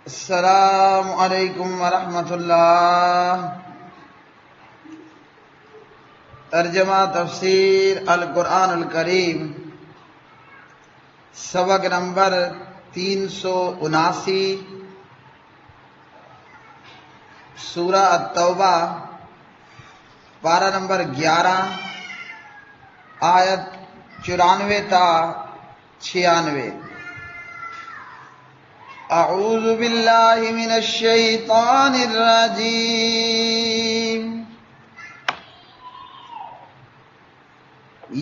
السلام علیکم ورحمۃ اللہ۔ ترجمہ تفسیر القرآن الکریم، سبق نمبر 379، سورہ التوبہ، پارہ نمبر 11، آیت 94 تا 96۔ اعوذ باللہ من الشیطان الرجیم۔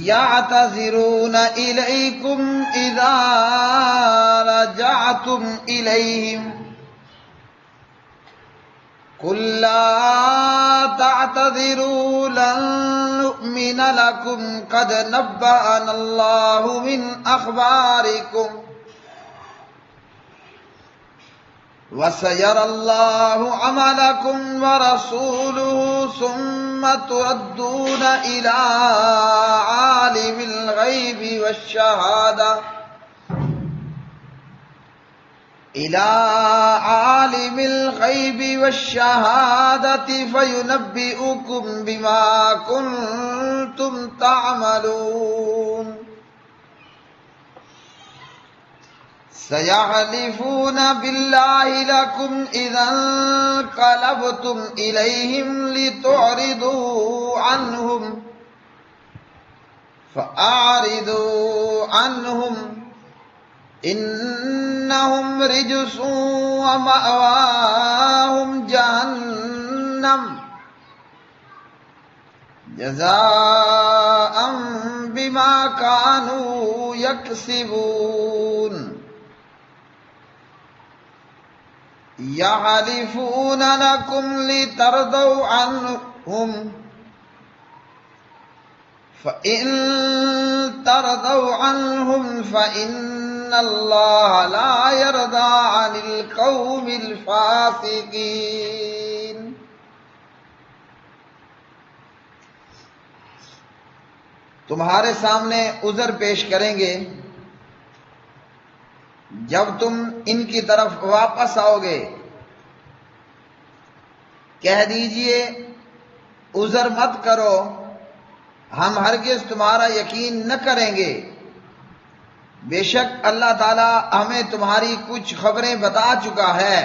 یعتذرون الیکم اذا رجعتم الیہم قل لا تعتذروا لن نؤمن لکم قد نبأنا اللہ من اخبارکم وَسَيَرَى اللَّهُ عَمَلَكُمْ وَرَسُولُهُ ثُمَّ تُرَدُّونَ إِلَى عَالِمِ الْغَيْبِ وَالشَّهَادَةِ فَيُنَبِّئُكُم بِمَا كُنتُمْ تَعْمَلُونَ۔ سَيَحْلِفُونَ بِاللَّهِ لَكُمْ إِذَا انقَلَبْتُمْ إِلَيْهِمْ لِتُعْرِضُوا عَنْهُمْ فَأَعْرِضُوا عَنْهُمْ إِنَّهُمْ رِجْسٌ وَمَأْوَاهُمْ جَهَنَّمُ جَزَاءً بِمَا كَانُوا يَكْسِبُونَ۔ يَحْلِفُونَ لَكُمْ لِتَرْضَوْا عَنْهُمْ فَإِن تَرْضَوْا عَنْهُمْ فَإِنَّ اللَّهَ لَا يَرْضَى عَنِ الْقَوْمِ الْفَاسِقِينَ۔ تمہارے سامنے عذر پیش کریں گے جب تم ان کی طرف واپس آؤ گے، کہہ دیجئے عذر مت کرو، ہم ہرگز تمہارا یقین نہ کریں گے، بے شک اللہ تعالی ہمیں تمہاری کچھ خبریں بتا چکا ہے،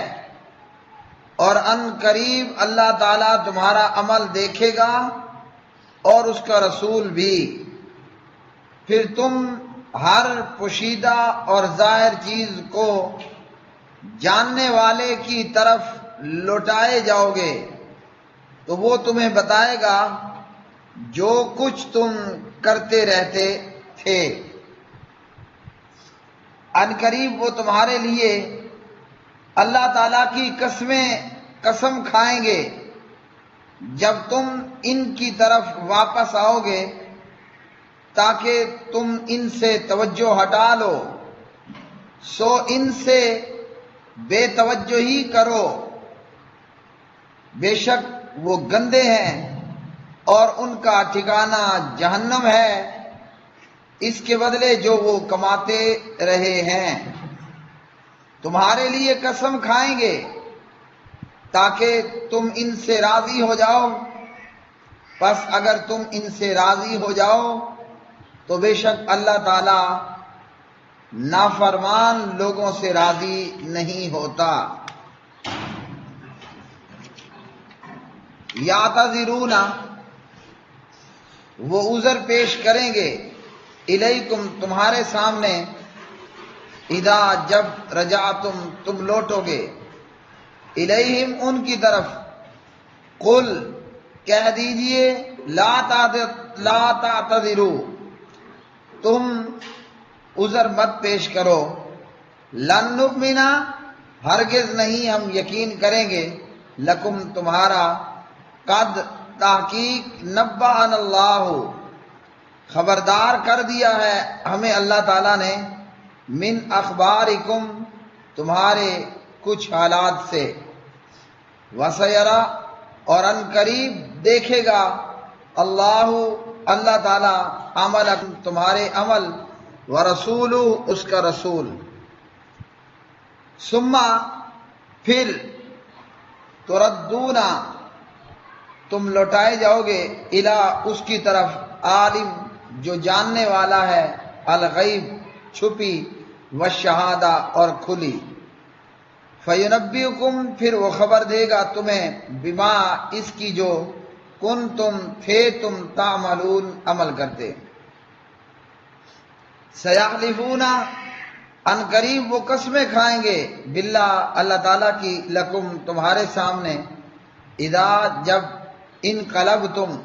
اور ان قریب اللہ تعالی تمہارا عمل دیکھے گا اور اس کا رسول بھی، پھر تم ہر پوشیدہ اور ظاہر چیز کو جاننے والے کی طرف لوٹائے جاؤ گے، تو وہ تمہیں بتائے گا جو کچھ تم کرتے رہتے تھے۔ ان قریب وہ تمہارے لیے اللہ تعالیٰ کی قسم کھائیں گے جب تم ان کی طرف واپس آؤ گے، تاکہ تم ان سے توجہ ہٹا لو، سو ان سے بے توجہی کرو، بے شک وہ گندے ہیں اور ان کا ٹھکانہ جہنم ہے، اس کے بدلے جو وہ کماتے رہے ہیں۔ تمہارے لیے قسم کھائیں گے تاکہ تم ان سے راضی ہو جاؤ، پس اگر تم ان سے راضی ہو جاؤ تو بے شک اللہ تعالی نافرمان لوگوں سے راضی نہیں ہوتا۔ یعتذرون، وہ عذر پیش کریں گے، الیکم تمہارے سامنے، اذا جب رجعتم تم لوٹو گے، الیہم ان کی طرف، قل کہہ دیجئے لا تعتذروا تم عذر مت پیش کرو، لن نؤمن ہرگز نہیں ہم یقین کریں گے، لکم تمہارا، قد تحقیق نبأنا اللہ خبردار کر دیا ہے ہمیں اللہ تعالیٰ نے، من اخبارکم تمہارے کچھ حالات سے، وسیرا اور ان قریب دیکھے گا، اللہ تعالیٰ عملکم تمہارے عمل، ورسولہ اس کا رسول، ثم پھر تردونا تم لوٹائے جاؤ گے الا اس کی طرف عالم جو جاننے والا ہے الغیب چھپی والشہادہ اور کھلی فینبئکم پھر وہ خبر دے گا تمہیں بما اس کی جو کنتم تھے تم تعملون عمل کرتے سیحلفون ان قریب وہ قسمیں کھائیں گے باللہ اللہ تعالیٰ کی لکم تمہارے سامنے اذا جب انقلبتم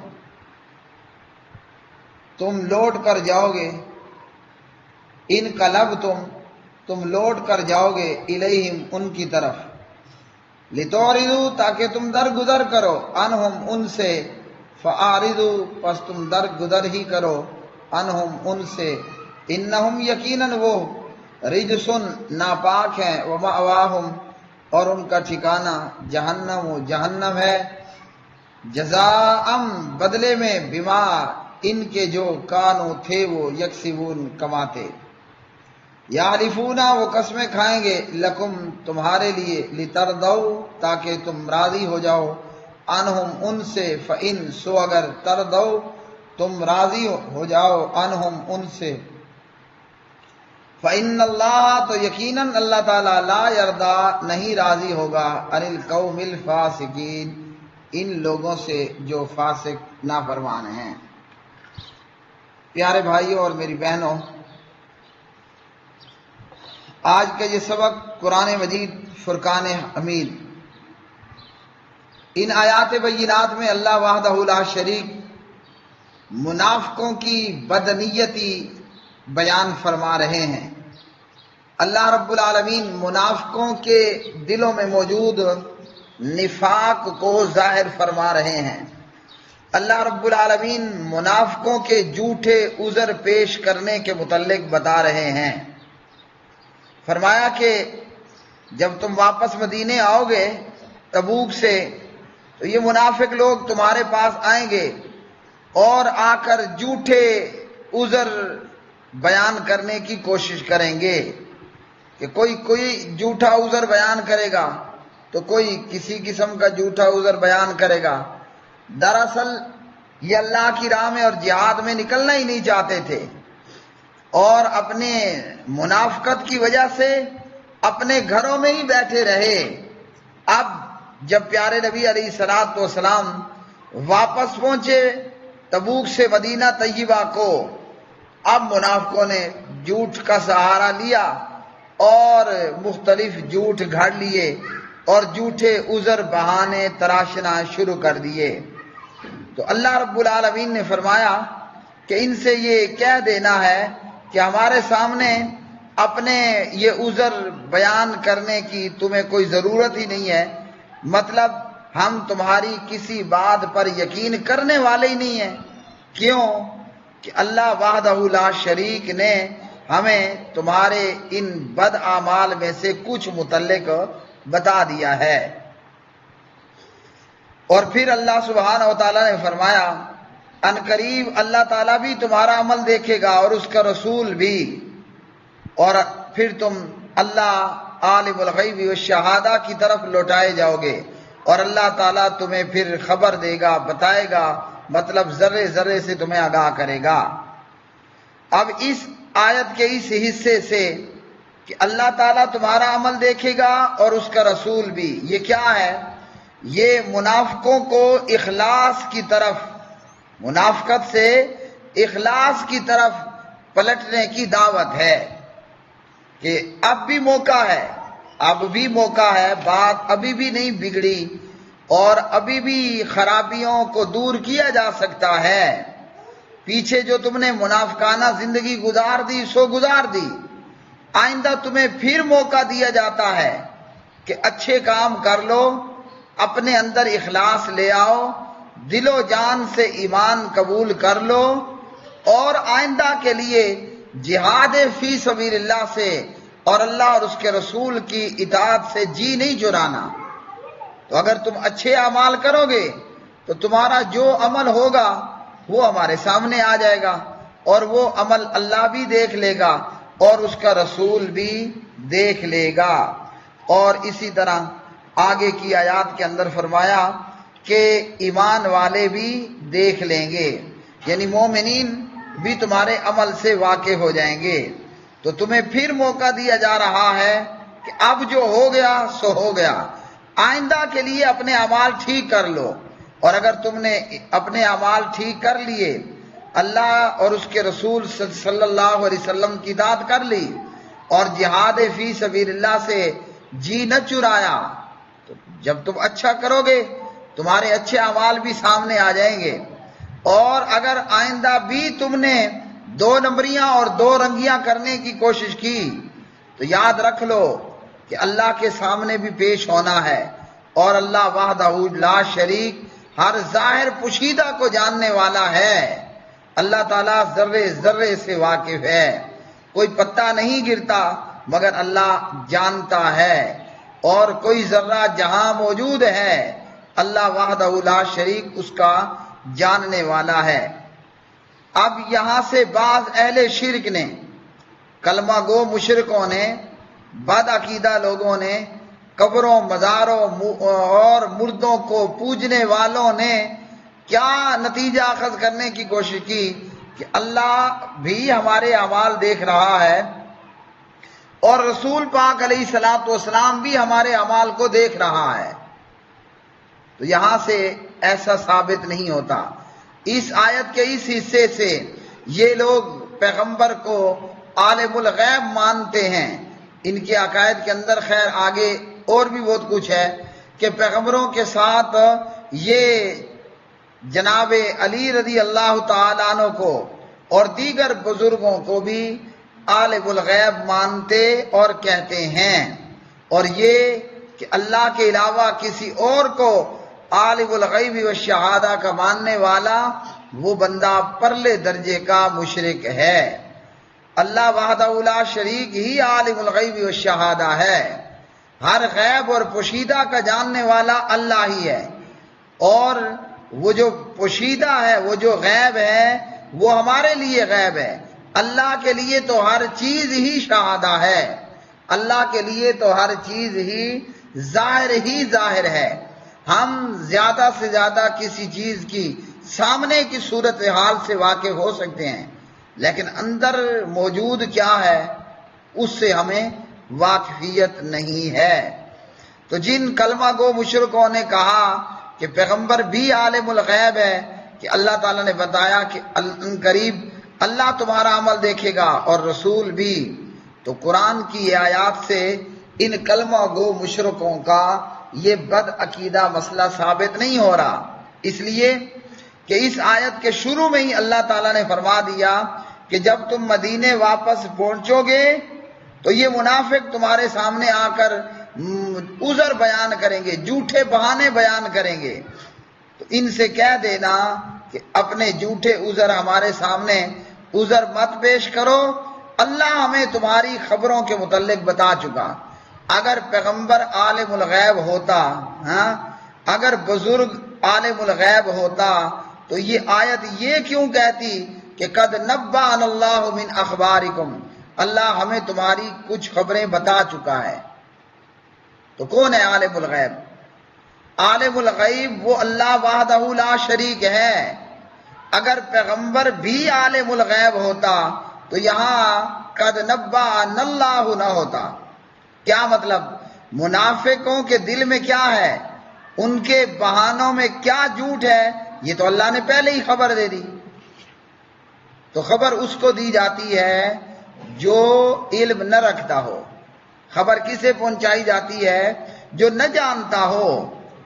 تم لوٹ کر جاؤ گے انقلبتم تم لوٹ کر جاؤ گے الیہم ان کی طرف لتعرضوا تاکہ تم درگزر کرو عنہم ان سے فاعرضوا پس تم درگزر ہی کرو عنہم ان سے انہم یقیناً وہ رجسن ناپاک ہیں ومأواہم اور ان کا ٹھکانہ جہنم و جہنم ہے جزاءم بدلے میں بما ان کے جو کانو تھے وہ یکسبون کماتے یحلفون وہ قسمیں کھائیں گے لکم تمہارے لیے لترضوا تاکہ تم راضی ہو جاؤ عنہم ان سے فإن سو اگر ترضوا تم راضی ہو جاؤ عنہم ان سے فإن اللہ تو یقیناً اللہ تعالیٰ لا یرضا نہیں راضی ہوگا عن القوم الفاسقین ان لوگوں سے جو فاسق نافرمان ہیں۔ پیارے بھائیوں اور میری بہنوں، آج کا یہ سبق قرآن مجید فرقان حمید، ان آیات بینات میں اللہ وحدہ لا شریک منافقوں کی بدنیتی بیان فرما رہے ہیں۔ اللہ رب العالمین منافقوں کے دلوں میں موجود نفاق کو ظاہر فرما رہے ہیں۔ اللہ رب العالمین منافقوں کے جھوٹے عذر پیش کرنے کے متعلق بتا رہے ہیں۔ فرمایا کہ جب تم واپس مدینے آؤ گے تبوک سے تو یہ منافق لوگ تمہارے پاس آئیں گے اور آ کر جھوٹے عذر بیان کرنے کی کوشش کریں گے کہ کوئی جھوٹا عذر بیان کرے گا تو کوئی کسی قسم کا جھوٹا عذر بیان کرے گا۔ دراصل یہ اللہ کی راہ میں اور جہاد میں نکلنا ہی نہیں چاہتے تھے اور اپنے منافقت کی وجہ سے اپنے گھروں میں ہی بیٹھے رہے۔ اب جب پیارے نبی علیہ الصلوۃ والسلام واپس پہنچے تبوک سے مدینہ طیبہ کو، اب منافقوں نے جھوٹ کا سہارا لیا اور مختلف جھوٹ گھڑ لیے اور جھوٹے عذر بہانے تراشنا شروع کر دیے۔ تو اللہ رب العالمین نے فرمایا کہ ان سے یہ کہہ دینا ہے کہ ہمارے سامنے اپنے یہ عذر بیان کرنے کی تمہیں کوئی ضرورت ہی نہیں ہے، مطلب ہم تمہاری کسی بات پر یقین کرنے والے ہی نہیں ہیں۔ کیوں؟ کہ اللہ وحدہ لا شریک نے ہمیں تمہارے ان بد اعمال میں سے کچھ متعلق بتا دیا ہے۔ اور پھر اللہ سبحانہ و تعالیٰ نے فرمایا ان قریب اللہ تعالیٰ بھی تمہارا عمل دیکھے گا اور اس کا رسول بھی، اور پھر تم اللہ عالم الغیب والشہادہ کی طرف لوٹائے جاؤ گے اور اللہ تعالیٰ تمہیں پھر خبر دے گا، بتائے گا، مطلب ذرے ذرے سے تمہیں آگاہ کرے گا۔ اب اس آیت کے اس حصے سے کہ اللہ تعالیٰ تمہارا عمل دیکھے گا اور اس کا رسول بھی، یہ کیا ہے؟ یہ منافقوں کو اخلاص کی طرف، منافقت سے اخلاص کی طرف پلٹنے کی دعوت ہے کہ اب بھی موقع ہے، اب بھی موقع ہے، بات ابھی بھی نہیں بگڑی اور ابھی بھی خرابیوں کو دور کیا جا سکتا ہے۔ پیچھے جو تم نے منافقانہ زندگی گزار دی سو گزار دی، آئندہ تمہیں پھر موقع دیا جاتا ہے کہ اچھے کام کر لو، اپنے اندر اخلاص لے آؤ، دل و جان سے ایمان قبول کر لو اور آئندہ کے لیے جہاد فی سبیل اللہ سے اور اللہ اور اس کے رسول کی اطاعت سے جی نہیں چرانا۔ تو اگر تم اچھے اعمال کرو گے تو تمہارا جو عمل ہوگا وہ ہمارے سامنے آ جائے گا اور وہ عمل اللہ بھی دیکھ لے گا اور اس کا رسول بھی دیکھ لے گا۔ اور اسی طرح آگے کی آیات کے اندر فرمایا کہ ایمان والے بھی دیکھ لیں گے، یعنی مومنین بھی تمہارے عمل سے واقع ہو جائیں گے۔ تو تمہیں پھر موقع دیا جا رہا ہے کہ اب جو ہو گیا سو ہو گیا، آئندہ کے لیے اپنے اعمال ٹھیک کر لو، اور اگر تم نے اپنے اعمال ٹھیک کر لیے، اللہ اور اس کے رسول صلی اللہ علیہ وسلم کی اطاعت کر لی، اور جہاد فی سبیل اللہ سے جی نہ چرایا، تو جب تم اچھا کرو گے تمہارے اچھے اعمال بھی سامنے آ جائیں گے۔ اور اگر آئندہ بھی تم نے دو نمبریاں اور دو رنگیاں کرنے کی کوشش کی تو یاد رکھ لو کہ اللہ کے سامنے بھی پیش ہونا ہے، اور اللہ وحدہ لا شریک ہر ظاہر پوشیدہ کو جاننے والا ہے۔ اللہ تعالیٰ ذرے ذرے سے واقف ہے، کوئی پتا نہیں گرتا مگر اللہ جانتا ہے، اور کوئی ذرہ جہاں موجود ہے اللہ وحدہ لا شریک اس کا جاننے والا ہے۔ اب یہاں سے بعض اہل شرک نے، کلمہ گو مشرکوں نے، بد عقیدہ لوگوں نے، قبروں مزاروں اور مردوں کو پوجنے والوں نے کیا نتیجہ اخذ کرنے کی کوشش کی کہ اللہ بھی ہمارے اعمال دیکھ رہا ہے، اور رسول پاک علیہ الصلوۃ والسلام بھی ہمارے اعمال کو دیکھ رہا ہے۔ تو یہاں سے ایسا ثابت نہیں ہوتا۔ اس آیت کے اس حصے سے یہ لوگ پیغمبر کو عالم الغیب مانتے ہیں۔ ان کے عقائد کے اندر خیر آگے اور بھی بہت کچھ ہے کہ پیغمبروں کے ساتھ یہ جناب علی رضی اللہ تعالیٰ عنہ کو اور دیگر بزرگوں کو بھی عالم الغیب مانتے اور کہتے ہیں، اور یہ کہ اللہ کے علاوہ کسی اور کو عالم الغیب و شہادہ کا ماننے والا وہ بندہ پرلے درجے کا مشرک ہے۔ اللہ وحدہ لا شریک ہی عالم الغیب و شہادہ ہے، ہر غیب اور پوشیدہ کا جاننے والا اللہ ہی ہے، اور وہ جو پوشیدہ ہے، وہ جو غیب ہے، وہ ہمارے لیے غیب ہے۔ اللہ کے لیے تو ہر چیز ہی شہادہ ہے، اللہ کے لیے تو ہر چیز ہی ظاہر ہے۔ ہم زیادہ سے زیادہ کسی چیز کی سامنے کی صورتحال سے واقف ہو سکتے ہیں، لیکن اندر موجود کیا ہے اس سے ہمیں واقفیت نہیں ہے۔ تو جن کلمہ گو مشرکوں نے کہا کہ پیغمبر بھی عالم الغیب ہے، کہ اللہ تعالیٰ نے بتایا کہ ان قریب اللہ تمہارا عمل دیکھے گا اور رسول بھی، تو قرآن کی آیات سے ان کلمہ گو مشرکوں کا یہ بد عقیدہ مسئلہ ثابت نہیں ہو رہا، اس لیے کہ اس آیت کے شروع میں ہی اللہ تعالیٰ نے فرما دیا کہ جب تم مدینے واپس پہنچو گے تو یہ منافق تمہارے سامنے آ کر عذر بیان کریں گے، جھوٹے بہانے بیان کریں گے، تو ان سے کہہ دینا کہ اپنے جھوٹے عذر ہمارے سامنے عذر مت پیش کرو، اللہ ہمیں تمہاری خبروں کے متعلق بتا چکا۔ اگر پیغمبر عالم الغیب ہوتا، اگر بزرگ عالم الغیب ہوتا تو یہ آیت یہ کیوں کہتی کہ قد نبأنا اللہ من اخبارکم، اللہ ہمیں تمہاری کچھ خبریں بتا چکا ہے۔ تو کون ہے عالم الغیب؟ عالم الغیب وہ اللہ وحدہ لا شریک ہے۔ اگر پیغمبر بھی عالم الغیب ہوتا تو یہاں قد نبأنا اللہ نہ ہوتا۔ کیا مطلب؟ منافقوں کے دل میں کیا ہے، ان کے بہانوں میں کیا جھوٹ ہے، یہ تو اللہ نے پہلے ہی خبر دے دی۔ تو خبر اس کو دی جاتی ہے جو علم نہ رکھتا ہو، خبر کسے پہنچائی جاتی ہے جو نہ جانتا ہو،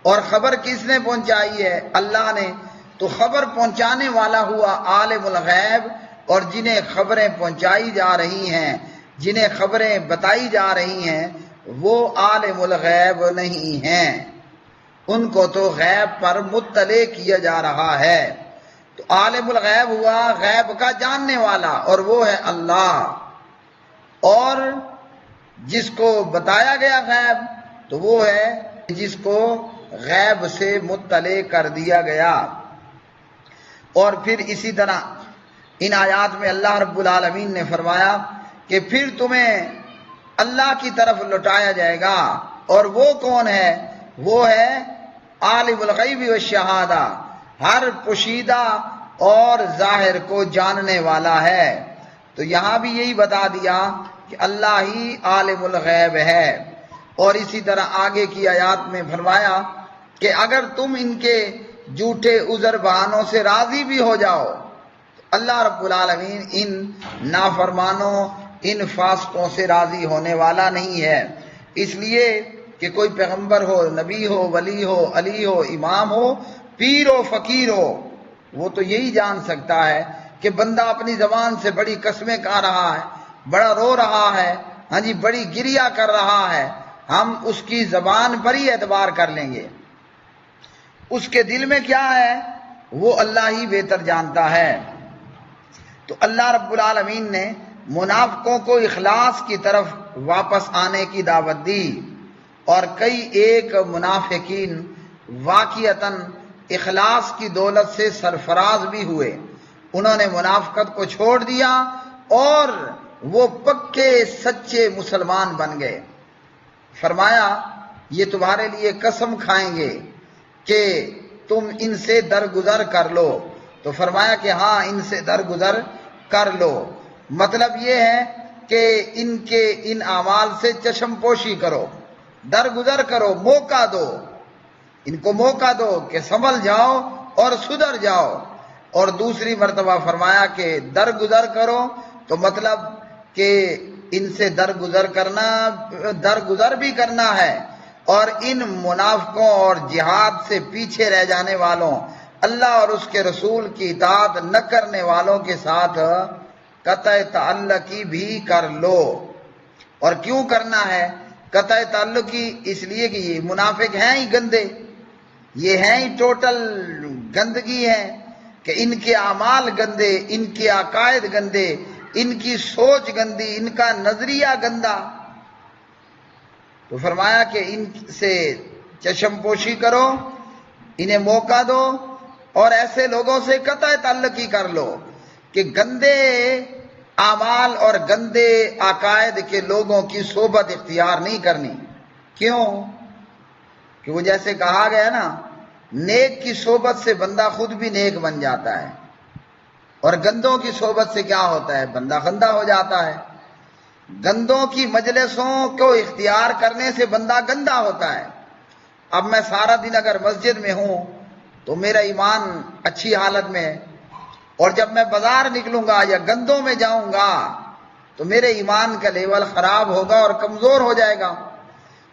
اور خبر کس نے پہنچائی ہے؟ اللہ نے۔ تو خبر پہنچانے والا ہوا عالم الغیب، اور جنہیں خبریں پہنچائی جا رہی ہیں، جنہیں خبریں بتائی جا رہی ہیں، وہ عالم الغیب نہیں ہیں، ان کو تو غیب پر مطلع کیا جا رہا ہے۔ تو عالم الغیب ہوا غیب کا جاننے والا، اور وہ ہے اللہ، اور جس کو بتایا گیا غیب تو وہ ہے جس کو غیب سے مطلع کر دیا گیا۔ اور پھر اسی طرح ان آیات میں اللہ رب العالمین نے فرمایا کہ پھر تمہیں اللہ کی طرف لوٹایا جائے گا، اور وہ کون ہے وہ ہے عالم الغیب والشہادہ، ہر پوشیدہ اور ظاہر کو جاننے والا ہے۔ تو یہاں بھی یہی بتا دیا کہ اللہ ہی عالم الغیب ہے۔ اور اسی طرح آگے کی آیات میں فرمایا کہ اگر تم ان کے جھوٹے عذر بہانوں سے راضی بھی ہو جاؤ، اللہ رب العالمین ان نافرمانوں، ان فاسقوں سے راضی ہونے والا نہیں ہے۔ اس لیے کہ کوئی پیغمبر ہو، نبی ہو، ولی ہو، علی ہو، امام ہو، پیر ہو، فقیر ہو، وہ تو یہی جان سکتا ہے کہ بندہ اپنی زبان سے بڑی قسمیں کھا رہا ہے، بڑا رو رہا ہے، ہاں جی بڑی گریہ کر رہا ہے، ہم اس کی زبان پر ہی اعتبار کر لیں گے، اس کے دل میں کیا ہے وہ اللہ ہی بہتر جانتا ہے۔ تو اللہ رب العالمین نے منافقوں کو اخلاص کی طرف واپس آنے کی دعوت دی، اور کئی ایک منافقین واقعتاً اخلاص کی دولت سے سرفراز بھی ہوئے، انہوں نے منافقت کو چھوڑ دیا اور وہ پکے سچے مسلمان بن گئے۔ فرمایا یہ تمہارے لیے قسم کھائیں گے کہ تم ان سے درگزر کر لو، تو فرمایا کہ ہاں ان سے درگزر کر لو، مطلب یہ ہے کہ ان کے ان اعمال سے چشم پوشی کرو، درگزر کرو، موقع دو، ان کو موقع دو کہ سنبھل جاؤ اور سدھر جاؤ۔ اور دوسری مرتبہ فرمایا کہ درگزر کرو، تو مطلب کہ ان سے درگزر بھی کرنا ہے، اور ان منافقوں اور جہاد سے پیچھے رہ جانے والوں، اللہ اور اس کے رسول کی اطاعت نہ کرنے والوں کے ساتھ قطع تعلقی بھی کر لو۔ اور کیوں کرنا ہے قطع تعلقی؟ اس لیے کہ یہ منافق ہیں ہی گندے، یہ ہیں ہی ٹوٹل گندگی ہے، کہ ان کے اعمال گندے، ان کے عقائد گندے، ان کی سوچ گندی، ان کا نظریہ گندا۔ تو فرمایا کہ ان سے چشم پوشی کرو، انہیں موقع دو، اور ایسے لوگوں سے قطع تعلقی کر لو کہ گندے اعمال اور گندے عقائد کے لوگوں کی صحبت اختیار نہیں کرنی۔ کیوں؟ کہ وہ جیسے کہا گیا نا، نیک کی صحبت سے بندہ خود بھی نیک بن جاتا ہے، اور گندوں کی صحبت سے کیا ہوتا ہے؟ بندہ گندا ہو جاتا ہے۔ گندوں کی مجلسوں کو اختیار کرنے سے بندہ گندا ہوتا ہے۔ اب میں سارا دن اگر مسجد میں ہوں تو میرا ایمان اچھی حالت میں ہے، اور جب میں بازار نکلوں گا یا گندوں میں جاؤں گا تو میرے ایمان کا لیول خراب ہوگا اور کمزور ہو جائے گا۔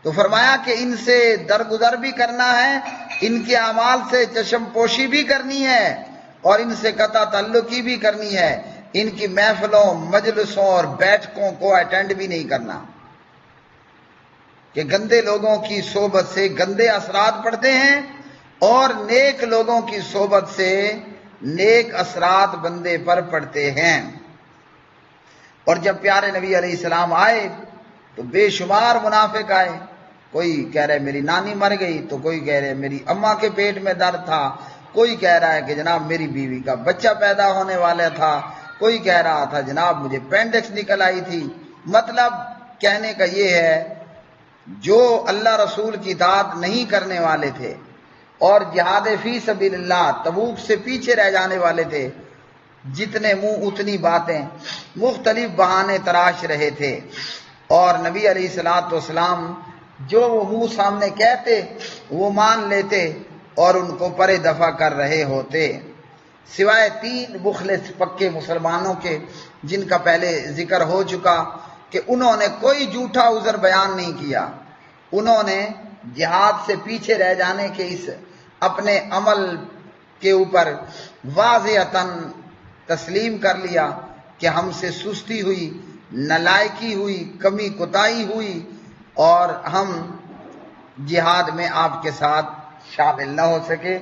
تو فرمایا کہ ان سے درگزر بھی کرنا ہے، ان کے اعمال سے چشم پوشی بھی کرنی ہے، اور ان سے قطع تعلقی بھی کرنی ہے، ان کی محفلوں، مجلسوں اور بیٹھکوں کو اٹینڈ بھی نہیں کرنا، کہ گندے لوگوں کی صحبت سے گندے اثرات پڑتے ہیں، اور نیک لوگوں کی صحبت سے نیک اثرات بندے پر پڑتے ہیں۔ اور جب پیارے نبی علیہ السلام آئے تو بے شمار منافق آئے، کوئی کہہ رہے میری نانی مر گئی، تو کوئی کہہ رہے میری اماں کے پیٹ میں درد تھا، کوئی کہہ رہا ہے کہ جناب میری بیوی کا بچہ پیدا ہونے والا تھا، کوئی کہہ رہا تھا جناب مجھے اپینڈکس نکل آئی تھی۔ مطلب کہنے کا یہ ہے جو اللہ رسول کی اطاعت نہیں کرنے والے تھے اور جہاد فی سبیل اللہ تبوک سے پیچھے رہ جانے والے تھے، جتنے منہ اتنی باتیں، مختلف بہانے تراش رہے تھے، اور نبی علیہ الصلوۃ والسلام جو وہ منہ سامنے کہتے وہ مان لیتے اور ان کو پرے دفع کر رہے ہوتے، سوائے 3 مخلص پکے مسلمانوں کے، جن کا پہلے ذکر ہو چکا کہ انہوں نے کوئی جھوٹا عذر بیان نہیں کیا، انہوں نے جہاد سے پیچھے رہ جانے کے اس اپنے عمل کے اوپر واضحتاً تسلیم کر لیا کہ ہم سے سستی ہوئی، نالائکی ہوئی، کمی کوتاہی ہوئی، اور ہم جہاد میں آپ کے ساتھ شامل نہ ہو سکے۔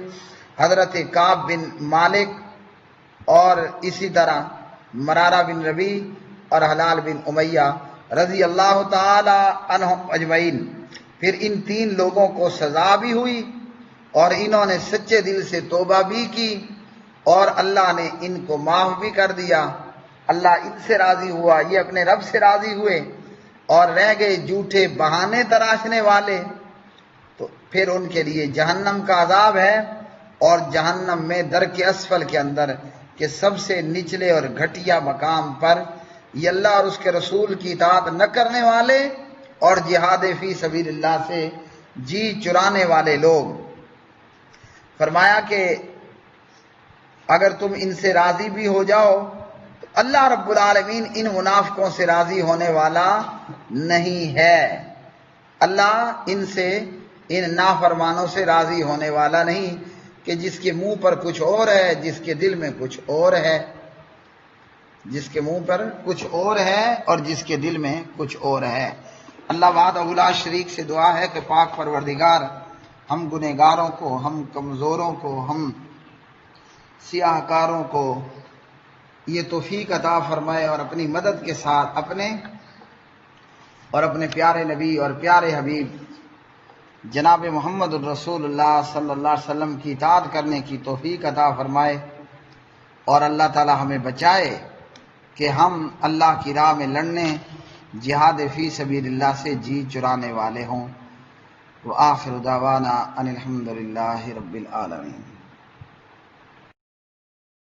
حضرت کعب بن مالک اور اسی طرح مرارہ بن ربیع اور حلال بن امیہ رضی اللہ تعالی عنہم اجمعین، پھر ان 3 لوگوں کو سزا بھی ہوئی، اور انہوں نے سچے دل سے توبہ بھی کی، اور اللہ نے ان کو معاف بھی کر دیا۔ اللہ ان سے راضی ہوا، یہ اپنے رب سے راضی ہوئے، اور رہ گئے جھوٹے بہانے تراشنے والے، تو پھر ان کے لیے جہنم کا عذاب ہے، اور جہنم میں درک اسفل کے اندر کہ سب سے نچلے اور گھٹیا مقام پر یہ اللہ اور اس کے رسول کی اطاعت نہ کرنے والے اور جہاد فی سبیل اللہ سے جی چرانے والے لوگ۔ فرمایا کہ اگر تم ان سے راضی بھی ہو جاؤ تو اللہ رب العالمین ان منافقوں سے راضی ہونے والا نہیں ہے۔ اللہ ان سے، ان نافرمانوں سے راضی ہونے والا نہیں کہ جس کے منہ پر کچھ اور ہے، جس کے دل میں کچھ اور ہے، جس کے منہ پر کچھ اور ہے اور جس کے دل میں کچھ اور ہے۔ اللہ وحدہ لا شریک سے دعا ہے کہ پاک پروردگار ہم گنہگاروں کو، ہم کمزوروں کو، ہم سیاہ کاروں کو یہ توفیق عطا فرمائے اور اپنی مدد کے ساتھ اپنے اور اپنے پیارے نبی اور پیارے حبیب جناب محمد الرسول اللہ صلی اللہ علیہ وسلم کی اطاعت کرنے کی توفیق عطا فرمائے، اور اللہ تعالی ہمیں بچائے کہ ہم اللہ کی راہ میں لڑنے، جہاد فی سبیل اللہ سے جی چرانے والے ہوں۔ وآخر دعوانا ان الحمد للہ رب العالمین۔